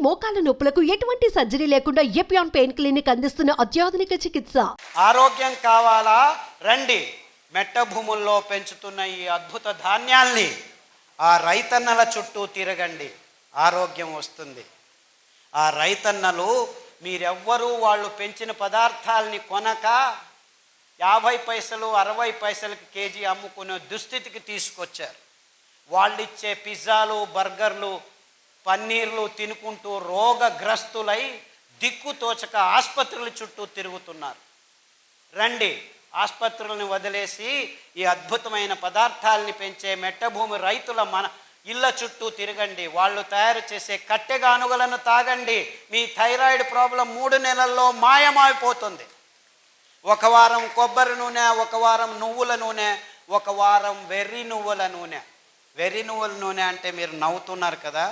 మోకాల నొప్పులకు ఎటువంటి సర్జరీ లేకుండా ఎపియాన్ పెయిన్ క్లినిక్ అందిస్తున్న అత్యాధునిక చికిత్స. ఆరోగ్యం కావాలా? రండి. మెట్ట భూముల్లో పెంచుతున్న ఈ అద్భుత ధాన్యాల్ని ఆ రైతన్నల చుట్టూ తిరగండి, ఆరోగ్యం వస్తుంది. ఆ రైతన్నలు మీరెవ్వరూ వాళ్ళు పెంచిన పదార్థాలని కొనక 50 పైసలు 60 పైసలకి కేజీ అమ్ముకునే దుస్థితికి తీసుకొచ్చారు. వాళ్ళిచ్చే పిజ్జాలు, బర్గర్లు, పన్నీర్లు తినుకుంటూ రోగగ్రస్తులై దిక్కుతోచక ఆసుపత్రుల చుట్టూ తిరుగుతున్నారు. రండి, ఆసుపత్రులను వదిలేసి ఈ అద్భుతమైన పదార్థాలని పెంచే మెట్టభూమి రైతుల మన ఇళ్ళ చుట్టూ తిరగండి. వాళ్ళు తయారు చేసే కట్టెగానుగలను తాగండి. మీ థైరాయిడ్ ప్రాబ్లం 3 నెలల్లో మాయమైపోతుంది. 1 వారం కొబ్బరి నూనె, 1 వారం నువ్వుల నూనె, 1 వారం వెర్రి నువ్వుల నూనె. వెర్రి నువ్వుల నూనె అంటే మీరు నవ్వుతున్నారు కదా,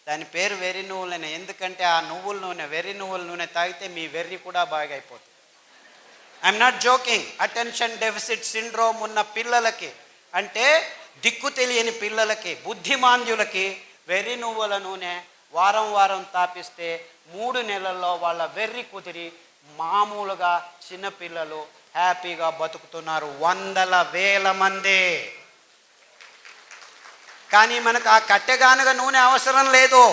దాని పేరు వెర్రి నువ్వులనే. ఎందుకంటే ఆ నువ్వుల నూనె, వెర్రి నువ్వుల నూనె తాగితే మీ వెర్రి కూడా బాగా అయిపోతుంది. I'm not joking. Attention deficit syndrome ఉన్న పిల్లలకి, అంటే దిక్కు తెలియని పిల్లలకి, బుద్ధిమాంద్యులకి వెర్రి నువ్వుల నూనె వారం వారం తాపిస్తే 3 నెలల్లో వాళ్ళ వెర్రి కుదిరి మామూలుగా చిన్నపిల్లలు హ్యాపీగా బతుకుతున్నారు. 100,000 మంది. కానీ మనకు ఆ కట్టెగానుగ నూనె అవసరం లేదు.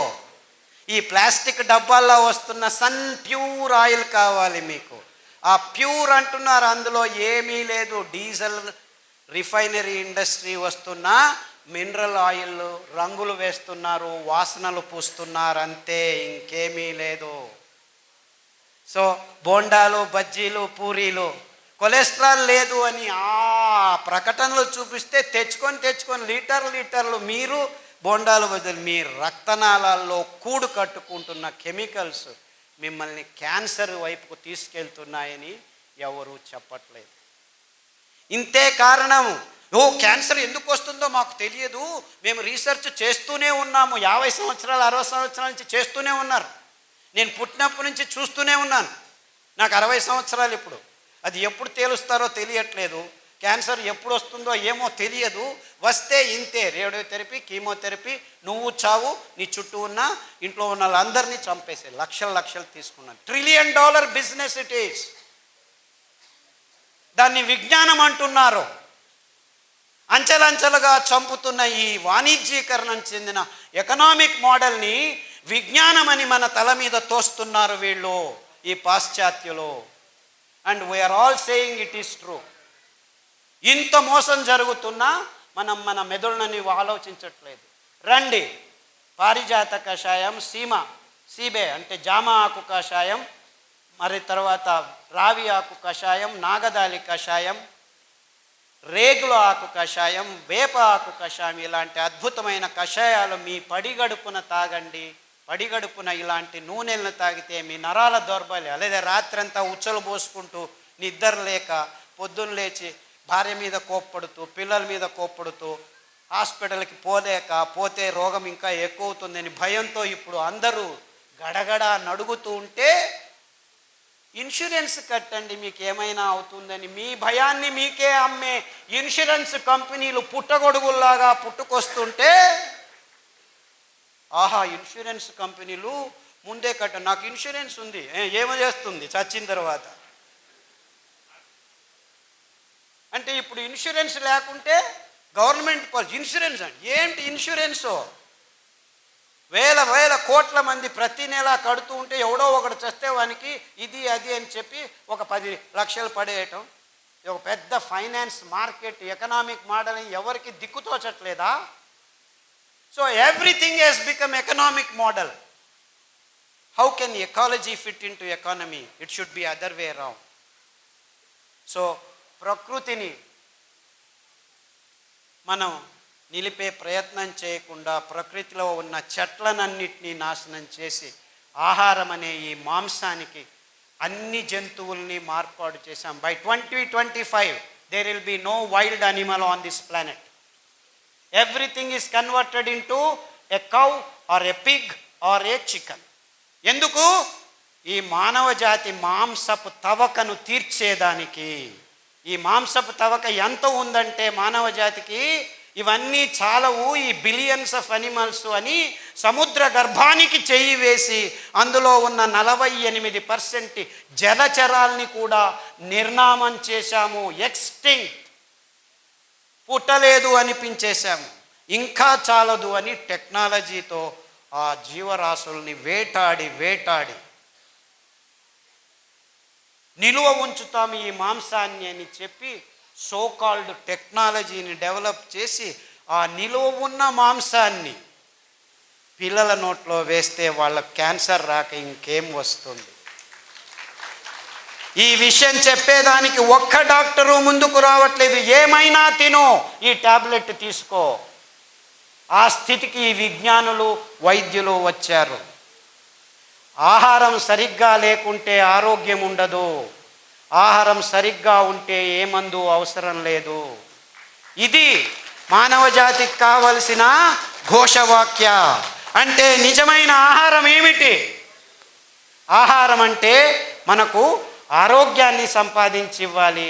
ఈ ప్లాస్టిక్ డబ్బాల్లో వస్తున్న సన్ ప్యూర్ ఆయిల్ కావాలి మీకు. ఆ ప్యూర్ అంటున్నారు, అందులో ఏమీ లేదు. డీజిల్ రిఫైనరీ ఇండస్ట్రీ వస్తున్న మినరల్ ఆయిల్ రంగులు వేస్తున్నారు, వాసనలు పూస్తున్నారు, అంతే, ఇంకేమీ లేదు. సో బోండాలు, బజ్జీలు, పూరీలు కొలెస్ట్రాల్ లేదు అని ఆ ప్రకటనలు చూపిస్తే తెచ్చుకొని లీటర్లు మీరు బోండాలు బదులు మీ రక్తనాళాల్లో కూడు కట్టుకుంటున్న కెమికల్స్ మిమ్మల్ని క్యాన్సర్ వైపుకు తీసుకెళ్తున్నాయని ఎవరూ చెప్పట్లేదు. ఇంతే కారణం. క్యాన్సర్ ఎందుకు వస్తుందో మాకు తెలియదు, మేము రీసెర్చ్ చేస్తూనే ఉన్నాము. 50 సంవత్సరాలు 60 సంవత్సరాల నుంచి చేస్తూనే ఉన్నారు. నేను పుట్టినప్పటి నుంచి చూస్తూనే ఉన్నాను. నాకు 60 సంవత్సరాలు ఇప్పుడు. అది ఎప్పుడు తేలుస్తారో తెలియట్లేదు. క్యాన్సర్ ఎప్పుడు వస్తుందో ఏమో తెలియదు. వస్తే ఇంతే, రేడియోథెరపీ, కీమోథెరపీ, నువ్వు చావు, నీ చుట్టూ ఉన్న ఇంట్లో ఉన్న వాళ్ళందరినీ చంపేసే లక్షలు తీసుకున్నాను. $1 ట్రిలియన్ బిజినెస్ ఇట్ ఈస్. దాన్ని విజ్ఞానం అంటున్నారు. అంచెలంచెలుగా చంపుతున్న ఈ వాణిజ్యీకరణం చెందిన ఎకనామిక్ మోడల్ని విజ్ఞానం అని మన తల మీద తోస్తున్నారు వీళ్ళు, ఈ పాశ్చాత్యులు. And we are all saying it is true. ఇంత మోసం జరుగుతున్నా మనం మన మెదడుని ఆలోచించట్లేదు. రండి, పారిజాత కషాయం, సీబే అంటే జామ ఆకు కషాయం, మరి తర్వాత రావి ఆకు కషాయం, నాగదాలి కషాయం, రేగుల ఆకు కషాయం, వేప ఆకు కషాయం, ఇలాంటి అద్భుతమైన కషాయాలు మీ పడిగడుపున తాగండి. పడిగడుపున ఇలాంటి నూనెలను తాగితే మీ నరాల దౌర్బల్యం, లేదా రాత్రంతా ఉచ్చలు పోసుకుంటూ నిద్ర లేక పొద్దున్న లేచి భార్య మీద కోప్పడుతూ, పిల్లల మీద కోప్పడుతూ, హాస్పిటల్కి పోతే రోగం ఇంకా ఎక్కువ అవుతుందని భయంతో ఇప్పుడు అందరూ గడగడ నడుగుతూ ఉంటే ఇన్సూరెన్స్ కట్టండి మీకు ఏమైనా అవుతుందని మీ భయాన్ని మీకే అమ్మే ఇన్సూరెన్స్ కంపెనీలు పుట్టగొడుగుల్లాగా పుట్టుకొస్తుంటే, ఆహా ఇన్సూరెన్స్ కంపెనీలు ముందే నాకు ఇన్సూరెన్స్ ఉంది, ఏమో చేస్తుంది చచ్చిన తర్వాత అంటే. ఇప్పుడు ఇన్సూరెన్స్ లేకుంటే గవర్నమెంట్ ఇన్సూరెన్స్ అంటే ఏంటి? ఇన్సూరెన్సు వేల కోట్ల మంది ప్రతి నెల కడుతూ ఉంటే ఎవడో ఒకటి చస్తే వానికి ఇది అది అని చెప్పి ఒక 10 లక్షలు పడేయటం. ఒక పెద్ద ఫైనాన్స్ మార్కెట్ ఎకనామిక్ మోడల్ ఎవరికి దిక్కుతోచట్లేదా? So everything has become economic model. How can ecology fit into economy? It should be other way around. So ప్రకృతిని మనం నిలిపే ప్రయత్నం చేయకుండా ప్రకృతిలో ఉన్న చెట్లనన్నిటినీ నాశనం చేసి ఆహారం అనే ఈ మాంసానికి అన్ని జంతువుల్ని మార్పాటు చేశాం. By 2025 there will be no wild animal on this planet. Everything is converted into a cow or a pig or a chicken. ఎందుకు? ఈ మానవ జాతి మాంసపు తవకను తీర్చేదానికి. ఈ మాంసపు తవక ఎంత ఉందంటే మానవ జాతికి ఇవన్నీ చాలవు ఈ బిలియన్స్ ఆఫ్ అనిమల్స్ అని సముద్ర గర్భానికి చెయ్యి వేసి అందులో ఉన్న 48% జలచరాల్ని కూడా నిర్నామం చేశాము, ఎక్స్టింక్ట్, పుట్టలేదు అనిపించేశాము. ఇంకా చాలదు అని టెక్నాలజీతో ఆ జీవరాశుల్ని వేటాడి నిలువ ఉంచుతాము ఈ మాంసాన్ని అని చెప్పి సోకాల్డ్ టెక్నాలజీని డెవలప్ చేసి ఆ నిలువ ఉన్న మాంసాన్ని పిల్లల నోట్లో వేస్తే వాళ్ళకి క్యాన్సర్ రాక ఇంకేం వస్తుంది? ఈ విషయం చెప్పేదానికి ఒక్క డాక్టరు ముందుకు రావట్లేదు. ఏమైనా తిను, ఈ టాబ్లెట్ తీసుకో. ఆ స్థితికి ఈ విజ్ఞానులు వైద్యులు వచ్చారు. ఆహారం సరిగ్గా లేకుంటే ఆరోగ్యం ఉండదు, ఆహారం సరిగ్గా ఉంటే ఏ మందు అవసరం లేదు. ఇది మానవ జాతికి కావలసిన ఘోషవాక్య. అంటే నిజమైన ఆహారం ఏమిటి? ఆహారం అంటే మనకు ఆరోగ్యాన్ని సంపాదించి ఇవ్వాలి.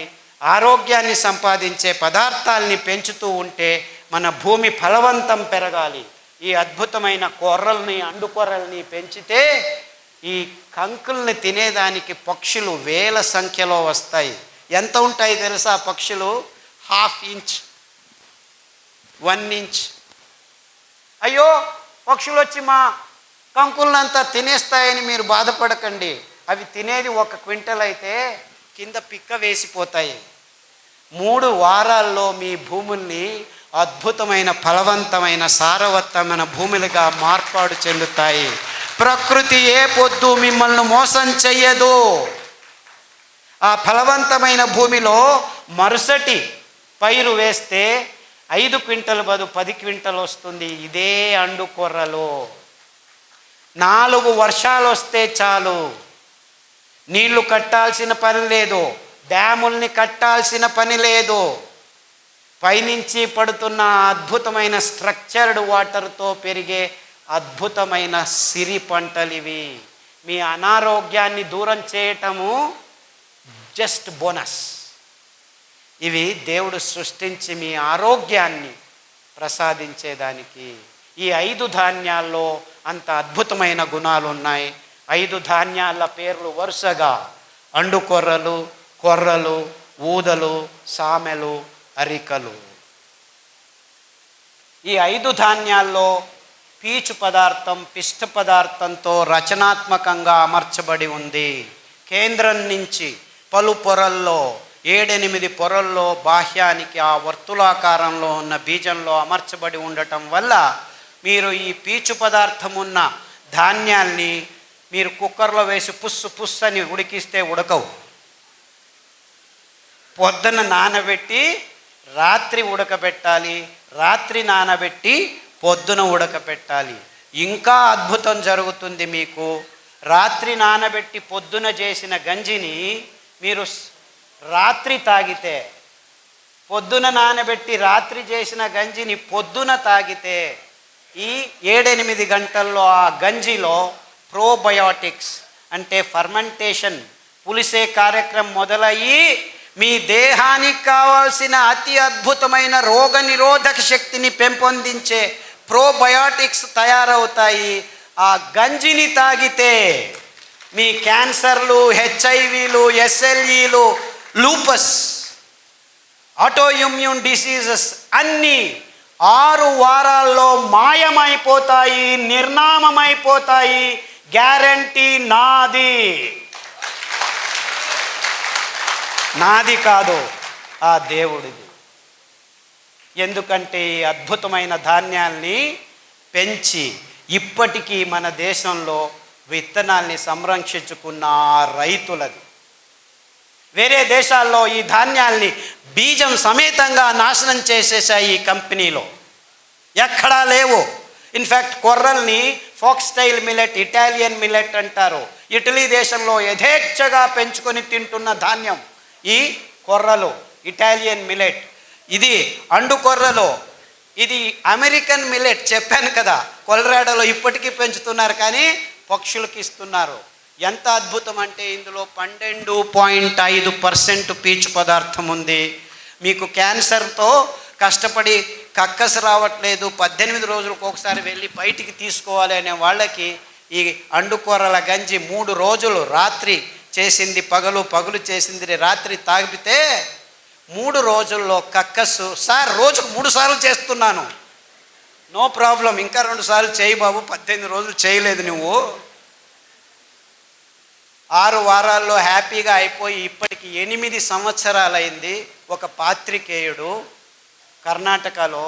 ఆరోగ్యాన్ని సంపాదించే పదార్థాలని పెంచుతూ ఉంటే మన భూమి ఫలవంతం పెరగాలి. ఈ అద్భుతమైన కొర్రల్ని, అండుకొర్రల్ని పెంచితే ఈ కంకుల్ని తినేదానికి పక్షులు వేల సంఖ్యలో వస్తాయి. ఎంత ఉంటాయి తెలుసా పక్షులు? 1/2 ఇంచ్, 1 ఇంచ్. అయ్యో పక్షులు వచ్చి మా కంకులనంతా తినేస్తాయని మీరు బాధపడకండి. అవి తినేది 1 క్వింటల్ అయితే కింద పిక్క వేసిపోతాయి. 3 వారాల్లో మీ భూముల్ని అద్భుతమైన ఫలవంతమైన సారవంతమైన భూములుగా మార్పాటు చెందుతాయి. ప్రకృతి ఏ పొద్దు మిమ్మల్ని మోసం చెయ్యదు. ఆ ఫలవంతమైన భూమిలో మరుసటి పైరు వేస్తే 5 క్వింటల్ బదులు 10 క్వింటల్ వస్తుంది. ఇదే అండుకొర్రలో 4 వర్షాలు వస్తే చాలు, నీళ్లు కట్టాల్సిన పని లేదు, డ్యాముల్ని కట్టాల్సిన పని లేదు. పైనుంచి పడుతున్న అద్భుతమైన స్ట్రక్చర్డ్ వాటర్తో పెరిగే అద్భుతమైన సిరి పంటలు ఇవి. మీ అనారోగ్యాన్ని దూరం చేయటము జస్ట్ బోనస్. ఇవి దేవుడు సృష్టించి మీ ఆరోగ్యాన్ని ప్రసాదించేదానికి. ఈ 5 ధాన్యాల్లో అంత అద్భుతమైన గుణాలు ఉన్నాయి. 5 ధాన్యాల పేర్లు వరుసగా అండుకొర్రలు, కొర్రలు, ఊదలు, సామెలు, అరికలు. ఈ 5 ధాన్యాల్లో పీచు పదార్థం పిష్ట పదార్థంతో రచనాత్మకంగా అమర్చబడి ఉంది. కేంద్రం నుంచి పలు పొరల్లో 7-8 పొరల్లో బాహ్యానికి ఆ వర్తులాకారంలో ఉన్న బీజంలో అమర్చబడి ఉండటం వల్ల మీరు ఈ పీచు పదార్థం ఉన్న ధాన్యాల్ని మీరు కుక్కర్లో వేసి పుస్సు అని ఉడికిస్తే ఉడకవు. పొద్దున నానబెట్టి రాత్రి ఉడకబెట్టాలి, రాత్రి నానబెట్టి పొద్దున ఉడకబెట్టాలి. ఇంకా అద్భుతం జరుగుతుంది మీకు. రాత్రి నానబెట్టి పొద్దున చేసిన గంజిని మీరు రాత్రి తాగితే, పొద్దున నానబెట్టి రాత్రి చేసిన గంజిని పొద్దున తాగితే ఈ 7-8 గంటల్లో ఆ గంజిలో ప్రోబయోటిక్స్ అంటే ఫర్మెంటేషన్, పులిసే కార్యక్రమం మొదలయ్యి మీ దేహానికి కావాల్సిన అతి అద్భుతమైన రోగ నిరోధక శక్తిని పెంపొందించే ప్రోబయోటిక్స్ తయారవుతాయి. ఆ గంజిని తాగితే మీ క్యాన్సర్లు, హెచ్ఐవీలు, ఎస్ఎల్ఈలు, లూపస్, ఆటోఇమ్యూన్ డిసీజెస్ అన్నీ 6 వారాల్లో మాయమైపోతాయి, నిర్నామమైపోతాయి. గ్యారంటీ నాది. నాది కాదు, ఆ దేవుడిది. ఎందుకంటే ఈ అద్భుతమైన ధాన్యాల్ని పెంచి ఇప్పటికీ మన దేశంలో విత్తనాల్ని సంరక్షించుకున్న ఆ రైతులది. వేరే దేశాల్లో ఈ ధాన్యాల్ని బీజం సమేతంగా నాశనం చేసేసాయి ఈ కంపెనీలో. ఎక్కడా లేవు. ఇన్ఫ్యాక్ట్ కొర్రల్ని ఫాక్స్టైల్ మిల్లెట్, ఇటాలియన్ మిల్లెట్ అంటారు. ఇటలీ దేశంలో యథేచ్ఛగా పెంచుకొని తింటున్న ధాన్యం ఈ కొర్రలు, ఇటాలియన్ మిల్లెట్. ఇది అండుకొర్రలో. ఇది అమెరికన్ మిల్లెట్ చెప్పాను కదా, కొలరాడోలో ఇప్పటికీ పెంచుతున్నారు కానీ పక్షులకి ఇస్తున్నారు. ఎంత అద్భుతం అంటే ఇందులో 12.5% పీచు పదార్థం ఉంది. మీకు క్యాన్సర్తో కష్టపడి కక్కసు రావట్లేదు, 18 రోజులకు ఒకసారి వెళ్ళి బయటికి తీసుకోవాలి అనే వాళ్ళకి ఈ అండుకూరల గంజి 3 రోజులు రాత్రి చేసింది పగలు, పగలు చేసింది రాత్రి తాగితే 3 రోజుల్లో కక్కసు. సార్ రోజుకు 3 సార్లు చేస్తున్నాను, నో ప్రాబ్లం, ఇంకా 2 సార్లు చేయి బాబు, 18 రోజులు చేయలేదు నువ్వు. 6 వారాల్లో హ్యాపీగా అయిపోయి ఇప్పటికి 8 సంవత్సరాలైంది. ఒక పాత్రికేయుడు కర్ణాటకలో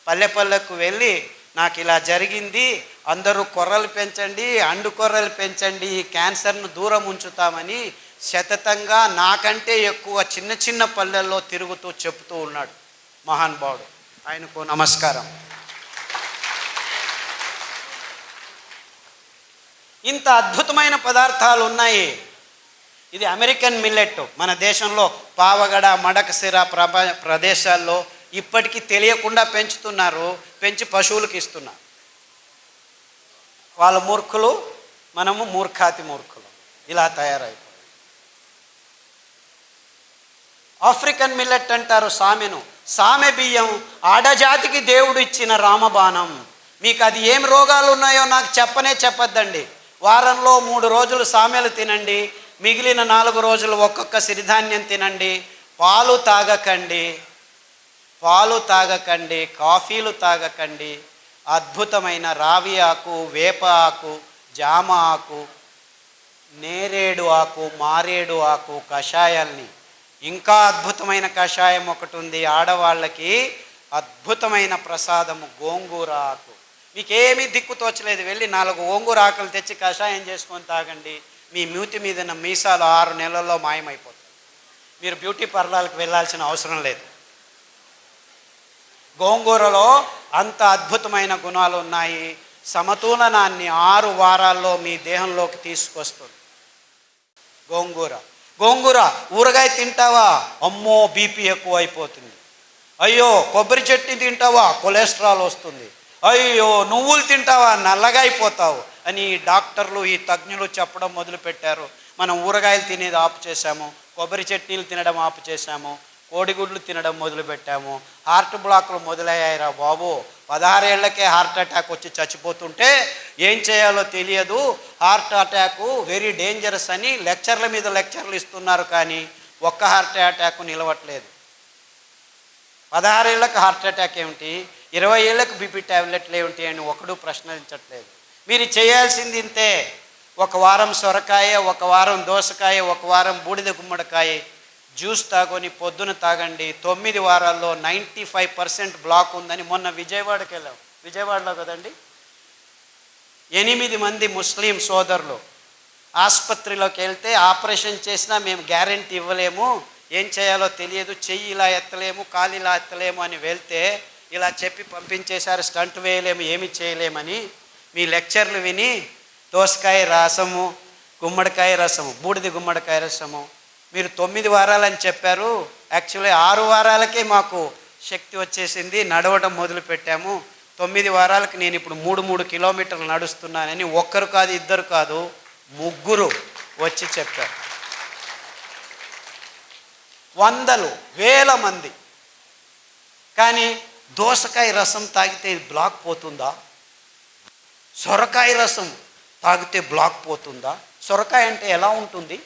పల్లెపల్లెకు వెళ్ళి నాకు ఇలా జరిగింది, అందరూ కొర్రలు పెంచండి, అండు కొర్రలు పెంచండి, క్యాన్సర్ను దూరం ఉంచుతామని శతతంగా నాకంటే ఎక్కువ చిన్న చిన్న పల్లెల్లో తిరుగుతూ చెప్తూ ఉన్నాడు మహానుభావుడు. ఆయనకు నమస్కారం. ఇంత అద్భుతమైన పదార్థాలు ఉన్నాయి. ఇది అమెరికన్ మిల్లెట్. మన దేశంలో పావగడ, మడకసిర ప్రదేశాల్లో ఇప్పటికీ తెలియకుండా పెంచుతున్నారు, పెంచి పశువులకు ఇస్తున్నారు. వాళ్ళ మూర్ఖులు, మనము మూర్ఖాతి మూర్ఖులు. ఇలా తయారైపోయి ఆఫ్రికన్ మిల్లెట్ అంటారు సామెను. సామె బియ్యం ఆడజాతికి దేవుడు ఇచ్చిన రామబాణం. మీకు అది ఏం రోగాలు ఉన్నాయో నాకు చెప్పొద్దండి. వారంలో 3 రోజులు సామెలు తినండి, మిగిలిన 4 రోజులు ఒక్కొక్క సిరిధాన్యం తినండి. పాలు తాగకండి, కాఫీలు తాగకండి. అద్భుతమైన రావి ఆకు, వేప ఆకు, జామ ఆకు, నేరేడు ఆకు, మారేడు ఆకు కషాయాల్ని, ఇంకా అద్భుతమైన కషాయం ఒకటి ఉంది ఆడవాళ్ళకి, అద్భుతమైన ప్రసాదము గోంగూర ఆకు. మీకేమీ దిక్కు తోచలేదు, వెళ్ళి 4 గోంగూర ఆకులు తెచ్చి కషాయం చేసుకొని తాగండి. మీ మూతి మీద మీసాలు 6 నెలల్లో మాయమైపోతాయి. మీరు బ్యూటీ పార్లర్కి వెళ్ళాల్సిన అవసరం లేదు. గోంగూరలో అంత అద్భుతమైన గుణాలు ఉన్నాయి. సమతులనాన్ని 6 వారాల్లో మీ దేహంలోకి తీసుకొస్తుంది గోంగూర. ఊరగాయ తింటావా, అమ్మో బీపీ ఎక్కువ అయిపోతుంది. అయ్యో కొబ్బరి చట్నీ తింటావా, కొలెస్ట్రాల్ వస్తుంది. అయ్యో నువ్వులు తింటావా, నల్లగా అయిపోతావు అని డాక్టర్లు, ఈ తజ్ఞులు చెప్పడం మొదలుపెట్టారు. మనం ఊరగాయలు తినేది ఆపు చేశాము, కొబ్బరి చట్నీలు తినడం ఆపు చేశాము, కోడిగుడ్లు తినడం మొదలుపెట్టాము. హార్ట్ బ్లాక్లు మొదలయ్యాయిరా బాబు. 16 ఏళ్లకే హార్ట్ అటాక్ వచ్చి చచ్చిపోతుంటే ఏం చేయాలో తెలియదు. హార్ట్ అటాకు వెరీ డేంజరస్ అని లెక్చర్ల మీద లెక్చర్లు ఇస్తున్నారు, కానీ ఒక్క హార్ట్ అటాక్ నిలవట్లేదు. 16 ఏళ్ళకి హార్ట్ అటాక్ ఏమిటి, 20 ఏళ్ళకు బీపీ ట్యాబ్లెట్లు ఏమిటి అని ఒకడు ప్రశ్నించట్లేదు. మీరు చేయాల్సింది ఇంతే. 1 వారం సొరకాయ, 1 వారం దోసకాయ, 1 వారం బూడిద గుమ్మడికాయ జ్యూస్ తాగొని పొద్దున తాగండి. 9 వారాల్లో 95% బ్లాక్ ఉందని మొన్న విజయవాడకి వెళ్ళాం. విజయవాడలో కదండి, 8 మంది ముస్లిం సోదరులు ఆసుపత్రిలోకి వెళ్తే ఆపరేషన్ చేసినా మేము గ్యారెంటీ ఇవ్వలేము, ఏం చేయాలో తెలియదు, చెయ్యి ఇలా ఎత్తలేము, కాలు ఇలా ఎత్తలేము అని వెళ్తే ఇలా చెప్పి పంపించేశారు. స్టంట్ వేయలేము, ఏమి చేయలేమని. మీ లెక్చర్లు విని దోసకాయ రసము, గుమ్మడికాయ రసము, బూడిద గుమ్మడికాయ రసము మీరు 9 వారాలని చెప్పారు. యాక్చువల్లీ 6 వారాలకే మాకు శక్తి వచ్చేసింది, నడవడం మొదలు పెట్టాము. 9 వారాలకు నేను ఇప్పుడు 3 కిలోమీటర్లు నడుస్తున్నానని ఒక్కరు కాదు, ఇద్దరు కాదు, 3 వచ్చి చెప్పారు. వందలు, వేల మంది. కానీ దోసకాయ రసం తాగితే బ్లాక్ పోతుందా, సొరకాయ రసం తాగితే బ్లాక్ పోతుందా? సొరకాయ అంటే ఎలా ఉంటుంది?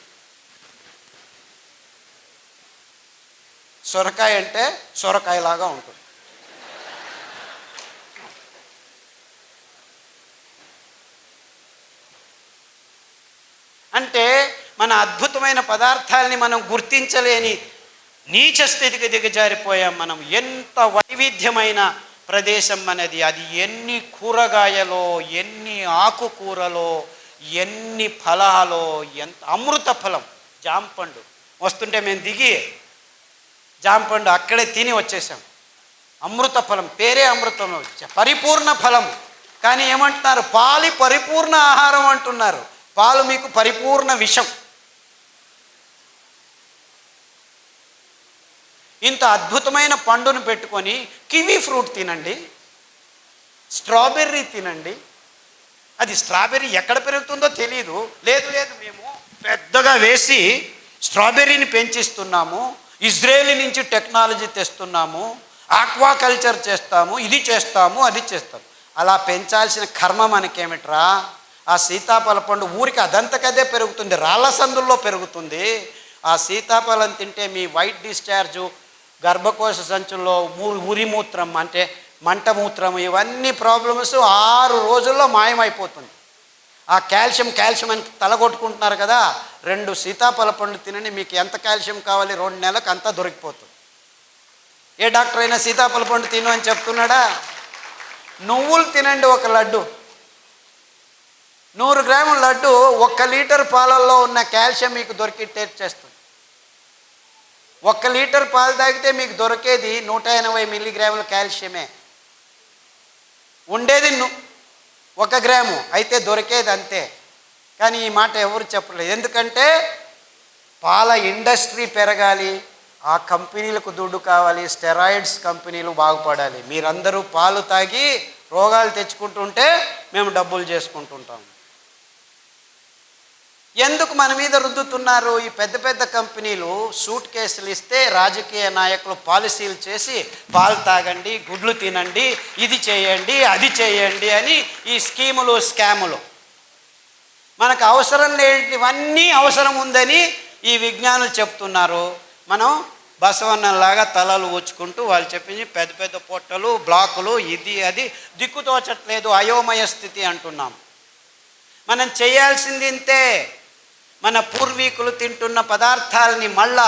సొరకాయ అంటే సొరకాయలాగా ఉంటుంది. అంటే మన అద్భుతమైన పదార్థాలని మనం గుర్తించలేని నీచ స్థితికి దిగజారిపోయాం మనం. ఎంత వైవిధ్యమైన ప్రదేశం మనది. అది ఎన్ని కూరగాయలో, ఎన్ని ఆకుకూరలో, ఎన్ని ఫలాలో, ఎంత అమృత ఫలం. జాంపండు వస్తుంటే మేము దిగి జాంపండు అక్కడే తిని వచ్చేసాం. అమృత ఫలం, పేరే అమృతం, పరిపూర్ణ ఫలం. కానీ ఏమంటున్నారు, పాలు పరిపూర్ణ ఆహారం అంటున్నారు. పాలు మీకు పరిపూర్ణ విషం. ఇంత అద్భుతమైన పండును పెట్టుకొని కివీ ఫ్రూట్ తినండి, స్ట్రాబెర్రీ తినండి. అది స్ట్రాబెర్రీ ఎక్కడ పెరుగుతుందో తెలియదు. లేదు మేము పెద్దగా వేసి స్ట్రాబెర్రీని పెంచిస్తున్నాము, ఇజ్రాయేల్ నుంచి టెక్నాలజీ తెస్తున్నాము, ఆక్వాకల్చర్ చేస్తాము, ఇది చేస్తాము, అది చేస్తాము. అలా పెంచాల్సిన కర్మ మనకేమిట్రా? ఆ సీతాఫల పండు ఊరికి అదంతకదే పెరుగుతుంది, రాళ్ళ సందుల్లో పెరుగుతుంది. ఆ సీతాఫలం తింటే మీ వైట్ డిశ్చార్జు, గర్భకోశ సంచుల్లో ఉరిమూత్రం అంటే మంటమూత్రం, ఇవన్నీ ప్రాబ్లమ్స్ 6 రోజుల్లో మాయమైపోతుంది. ఆ కాల్షియం అని తలగొట్టుకుంటున్నారు కదా, 2 సీతాఫల పండు తినండి, మీకు ఎంత కాల్షియం కావాలి 2 నెలలకు అంతా దొరికిపోతుంది. ఏ డాక్టర్ అయినా సీతాఫల పండు తిను అని చెప్తున్నాడా? నువ్వులు తినండి, ఒక లడ్డు, 100 గ్రాముల లడ్డు 1 లీటర్ పాలల్లో ఉన్న కాల్షియం మీకు దొరికి టేస్ట్ చేస్తుంది. 1 లీటర్ పాలు తాగితే మీకు దొరికేది 180 మిల్లీగ్రాముల కాల్షియమే. ఉండేది 1 గ్రాము, అయితే దొరికేది అంతే. కానీ ఈ మాట ఎవరు చెప్పలేదు. ఎందుకంటే పాల ఇండస్ట్రీ పెరగాలి, ఆ కంపెనీలకు దుడ్డు కావాలి, స్టెరాయిడ్స్ కంపెనీలు బాగుపడాలి. మీరందరూ పాలు తాగి రోగాలు తెచ్చుకుంటుంటే మేము డబ్బులు చేసుకుంటుంటాం. ఎందుకు మన మీద రుద్దుతున్నారు? ఈ పెద్ద పెద్ద కంపెనీలు సూట్ కేసులు ఇస్తే రాజకీయ నాయకులు పాలసీలు చేసి పాలు తాగండి, గుడ్లు తినండి, ఇది చేయండి, అది చేయండి అని ఈ స్కీములు, స్కాములు. మనకు అవసరం లేనివన్నీ అవసరం ఉందని ఈ విజ్ఞానులు చెప్తున్నారు. మనం బసవన్నలాగా తలలు ఊచుకుంటూ వాళ్ళు చెప్పింది పెద్ద పెద్ద పొట్టలు, బ్లాకులు, ఇది అది దిక్కుతోచట్లేదు, అయోమయ స్థితి అంటున్నాం. మనం చేయాల్సింది ఇంతే. మన పూర్వీకులు తింటున్న పదార్థాలని మళ్ళా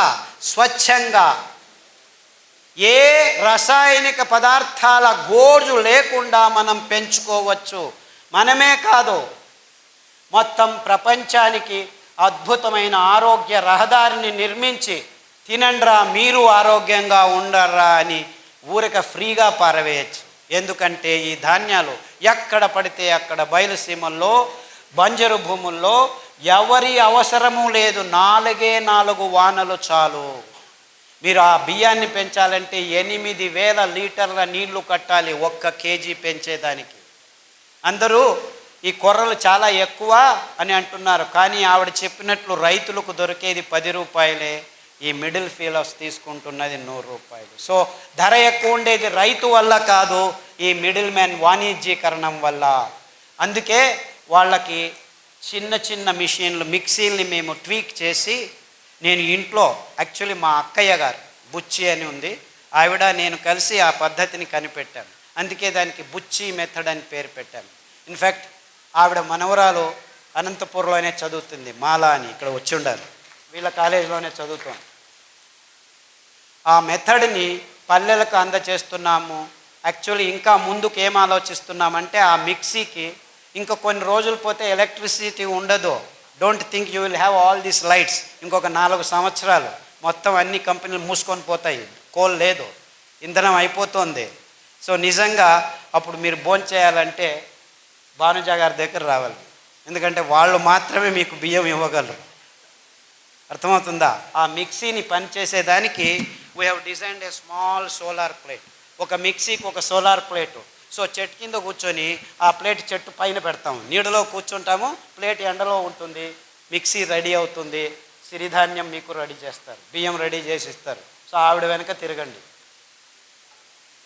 స్వచ్ఛంగా, ఏ రసాయనిక పదార్థాల గోజు లేకుండా మనం పెంచుకోవచ్చు. మనమే కాదు, మొత్తం ప్రపంచానికి అద్భుతమైన ఆరోగ్య రహదారిని నిర్మించి తినండ్రా మీరు ఆరోగ్యంగా ఉండర్రా అని ఊరిక ఫ్రీగా పారవేయచ్చు. ఎందుకంటే ఈ ధాన్యాలు ఎక్కడ పడితే అక్కడ బయలుసీమల్లో, బంజరు భూముల్లో ఎవరి అవసరము లేదు, 4 వానలు చాలు. మీరు ఆ బియ్యాన్ని పెంచాలంటే 8,000 లీటర్ల నీళ్లు కట్టాలి 1 కేజీ పెంచేదానికి. అందరూ ఈ కొర్రలు చాలా ఎక్కువ అని అంటున్నారు, కానీ ఆవిడ చెప్పినట్లు రైతులకు దొరికేది 10 రూపాయలే, ఈ మిడిల్ ఫీలర్స్ తీసుకుంటున్నది 100 రూపాయలు. సో ధర ఎక్కువ ఉండేది రైతు వల్ల కాదు, ఈ మిడిల్ మ్యాన్ వాణిజ్యీకరణం వల్ల. అందుకే వాళ్ళకి చిన్న చిన్న మిషన్లు, మిక్సీల్ని మేము ట్వీక్ చేసి, నేను ఇంట్లో యాక్చువల్లీ మా అక్కయ్య గారు బుచ్చి అని ఉంది, ఆవిడ నేను కలిసి ఆ పద్ధతిని కనిపెట్టాను. అందుకే దానికి బుచ్చి మెథడ్ అని పేరు పెట్టాను. ఇన్ఫ్యాక్ట్ ఆవిడ మనవరాలు అనంతపూర్లోనే చదువుతుంది, మాలా అని, ఇక్కడ వచ్చి ఉండాలి, వీళ్ళ కాలేజీలోనే చదువుతాం. ఆ మెథడ్ని పల్లెలకు అందచేస్తున్నాము. యాక్చువల్లీ ఇంకా ముందుకు ఏం ఆలోచిస్తున్నామంటే, ఆ మిక్సీకి ఇంకా కొన్ని రోజులు పోతే ఎలక్ట్రిసిటీ ఉండదు. Don't think you will have all these lights. ఇంకొక 4 సంవత్సరాలు మొత్తం అన్ని కంపెనీలు మూసుకొని పోతాయి, కోల్ లేదు, ఇంధనం అయిపోతుంది. సో నిజంగా అప్పుడు మీరు భోంచేయాలంటే భానుజా గారి దగ్గర రావాలి, ఎందుకంటే వాళ్ళు మాత్రమే మీకు బియ్యం ఇవ్వగలరు. అర్థమవుతుందా? ఆ మిక్సీని పనిచేసేదానికి we have designed a small solar plate. ఒక మిక్సీకి ఒక సోలార్ ప్లేటు. సో చెట్టు కింద కూర్చొని ఆ ప్లేట్ చెట్టు పైన పెడతాము, నీడలో కూర్చుంటాము, ప్లేట్ ఎండలో ఉంటుంది, మిక్సీ రెడీ అవుతుంది, సిరిధాన్యం మీకు రెడీ చేస్తారు, బియ్యం రెడీ చేసి ఇస్తారు. సో ఆవిడ వెనక తిరగండి,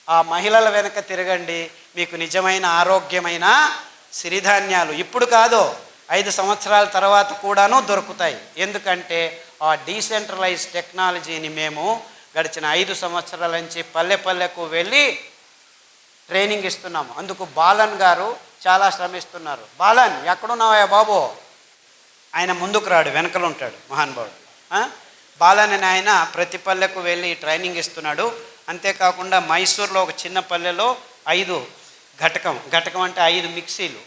ఆ మహిళల వెనక తిరగండి, మీకు నిజమైన ఆరోగ్యమైన సిరిధాన్యాలు ఇప్పుడు కాదు 5 సంవత్సరాల తర్వాత కూడాను దొరుకుతాయి. ఎందుకంటే ఆ డీసెంట్రలైజ్ టెక్నాలజీని మేము గడిచిన 5 సంవత్సరాల నుంచి పల్లె పల్లెకు వెళ్ళి ట్రైనింగ్ ఇస్తున్నాము. అందుకు బాలన్ గారు చాలా శ్రమిస్తున్నారు. బాలన్ ఎక్కడున్నావా బాబు? ఆయన ముందుకు రాడు, వెనకలు ఉంటాడు మహానుభావుడు. బాలన్ అని ఆయన ప్రతి పల్లెకు వెళ్ళి ట్రైనింగ్ ఇస్తున్నాడు. అంతేకాకుండా మైసూర్లో ఒక చిన్న పల్లెలో 5 ఘటకం అంటే 5 మిక్సీలు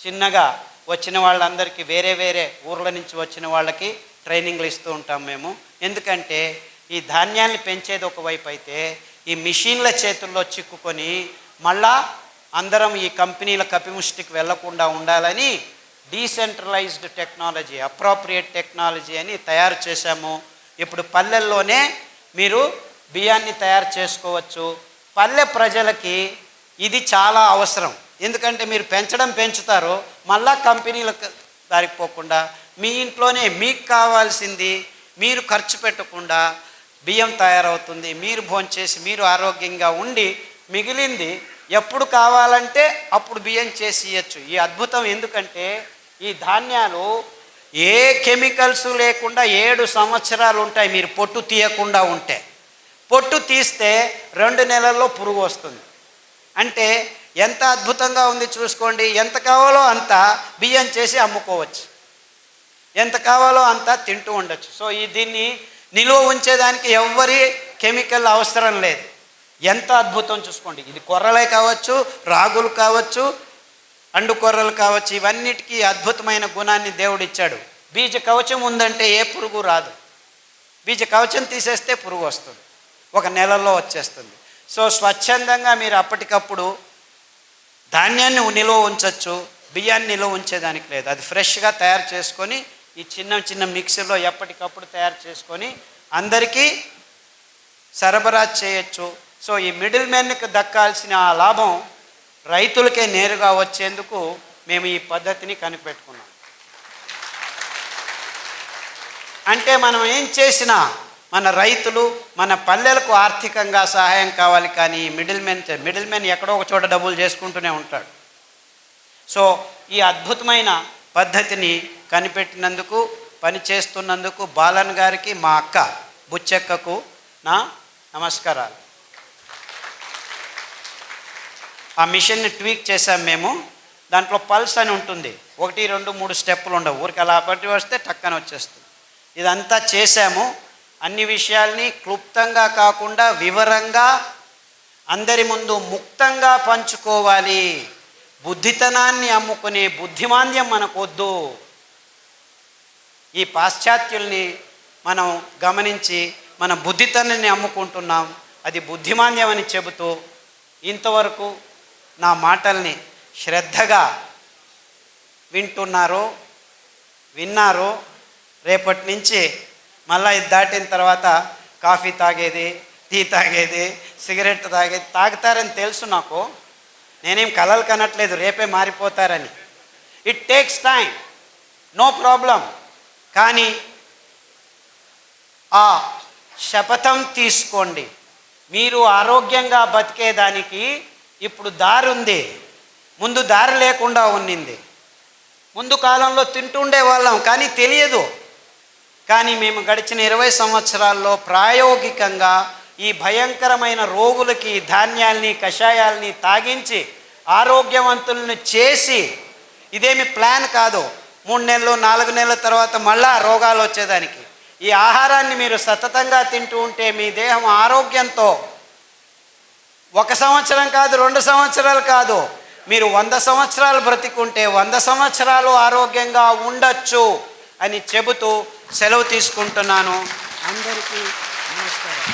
చిన్నగా వచ్చిన వాళ్ళందరికీ, వేరే వేరే ఊర్ల నుంచి వచ్చిన వాళ్ళకి ట్రైనింగ్లు ఇస్తూ ఉంటాం మేము. ఎందుకంటే ఈ ధాన్యాన్ని పెంచేది ఒకవైపు అయితే, ఈ మిషన్ల చేతుల్లో చిక్కుకొని మళ్ళా అందరం ఈ కంపెనీల కపిముష్టికి వెళ్లకుండా ఉండాలని డీసెంట్రలైజ్డ్ టెక్నాలజీ, అప్రోప్రియేట్ టెక్నాలజీ అని తయారు చేశాము. ఇప్పుడు పల్లెల్లోనే మీరు బియ్యాన్ని తయారు చేసుకోవచ్చు. పల్లె ప్రజలకి ఇది చాలా అవసరం. ఎందుకంటే మీరు పెంచుతారు, మళ్ళా కంపెనీలకు దారిపోకుండా మీ ఇంట్లోనే మీకు కావాల్సింది మీరు ఖర్చు పెట్టకుండా బియ్యం తయారవుతుంది, మీరు భోంచేసి మీరు ఆరోగ్యంగా ఉండి మిగిలింది ఎప్పుడు కావాలంటే అప్పుడు బియ్యం చేసి ఇవ్వచ్చు. ఈ అద్భుతం ఎందుకంటే ఈ ధాన్యాలు ఏ కెమికల్స్ లేకుండా 7 సంవత్సరాలు ఉంటాయి. మీరు పొట్టు తీయకుండా ఉంటే, పొట్టు తీస్తే 2 నెలల్లో పురుగు వస్తుంది. అంటే ఎంత అద్భుతంగా ఉంది చూసుకోండి. ఎంత కావాలో అంత బియ్యం చేసి అమ్ముకోవచ్చు, ఎంత కావాలో అంత తింటూ ఉండొచ్చు. సో దీన్ని నిలువ ఉంచేదానికి ఎవ్వరి కెమికల్ అవసరం లేదు. ఎంత అద్భుతం చూసుకోండి. ఇది కొర్రలే కావచ్చు, రాగులు కావచ్చు, అండు కొర్రలు కావచ్చు, ఇవన్నిటికీ అద్భుతమైన గుణాన్ని దేవుడు ఇచ్చాడు. బీజ కవచం ఉందంటే ఏ పురుగు రాదు. బీజ కవచం తీసేస్తే పురుగు వస్తుంది, 1 నెలలో వచ్చేస్తుంది. సో స్వచ్ఛందంగా మీరు అప్పటికప్పుడు ధాన్యాన్ని నిలువ ఉంచవచ్చు, బియ్యాన్ని నిలువ ఉంచేదానికి లేదు. అది ఫ్రెష్గా తయారు చేసుకొని ఈ చిన్న చిన్న మిక్సీలో ఎప్పటికప్పుడు తయారు చేసుకొని అందరికీ సరఫరా చేయొచ్చు. సో ఈ మిడిల్ మ్యాన్కి దక్కాల్సిన ఆ లాభం రైతులకే నేరుగా వచ్చేందుకు మేము ఈ పద్ధతిని కనిపెట్టుకున్నాం. అంటే మనం ఏం చేసినా మన రైతులు, మన పల్లెలకు ఆర్థికంగా సహాయం కావాలి. కానీ మిడిల్ మ్యాన్ ఎక్కడో ఒక చోట డబ్బులు చేసుకుంటూనే ఉంటాడు. సో ఈ అద్భుతమైన పద్ధతిని కనిపెట్టినందుకు, పని చేస్తున్నందుకు బాలన్ గారికి, మా అక్క బుచ్చక్కకు నా నమస్కారాలు. ఆ మిషన్ని ట్వీక్ చేసాం మేము. దాంట్లో పల్స్ అని ఉంటుంది, 1, 2, 3 స్టెప్పులు ఉండవు. ఊరికి అలా పట్టి వస్తే టక్కన వచ్చేస్తుంది. ఇదంతా చేశాము. అన్ని విషయాల్ని క్లుప్తంగా కాకుండా వివరంగా అందరి ముందు ముక్తంగా పంచుకోవాలి. బుద్ధితనాన్ని అమ్ముకునే బుద్ధిమాంద్యం మనకొద్దు. ఈ పాశ్చాత్యుల్ని మనం గమనించి మన బుద్ధితనాన్ని అమ్ముకుంటున్నాం, అది బుద్ధిమాంద్యం అని చెబుతూ ఇంతవరకు నా మాటల్ని శ్రద్ధగా విన్నారు. రేపటి నుంచి మళ్ళీ ఇది దాటిన తర్వాత కాఫీ తాగేది, టీ తాగేది, సిగరెట్ తాగేది తాగుతారని తెలుసు నాకు. నేనేం కలలు కనట్లేదు రేపే మారిపోతారని. It takes time, no problem. కానీ ఆ శపథం తీసుకోండి. మీరు ఆరోగ్యంగా బతికేదానికి ఇప్పుడు దారి ఉంది, ముందు దారి లేకుండా ఉన్నింది. ముందు కాలంలో తింటుండే వాళ్ళం కానీ తెలియదు. కానీ మేము గడిచిన 20 సంవత్సరాల్లో ప్రాయోగికంగా ఈ భయంకరమైన రోగులకి ధాన్యాల్ని, కషాయాల్ని తాగించి ఆరోగ్యవంతులను చేసి, ఇదేమి ప్లాన్ కాదు, 3 నెలలు 4 నెలల తర్వాత మళ్ళా రోగాలు వచ్చేదానికి. ఈ ఆహారాన్ని మీరు సతతంగా తింటూ ఉంటే మీ దేహం ఆరోగ్యంతో 1 సంవత్సరం కాదు, 2 సంవత్సరాలు కాదు, మీరు 100 సంవత్సరాలు బ్రతికుంటే 100 సంవత్సరాలు ఆరోగ్యంగా ఉండొచ్చు అని చెబుతూ సెలవు తీసుకుంటున్నాను. అందరికీ నమస్కారం.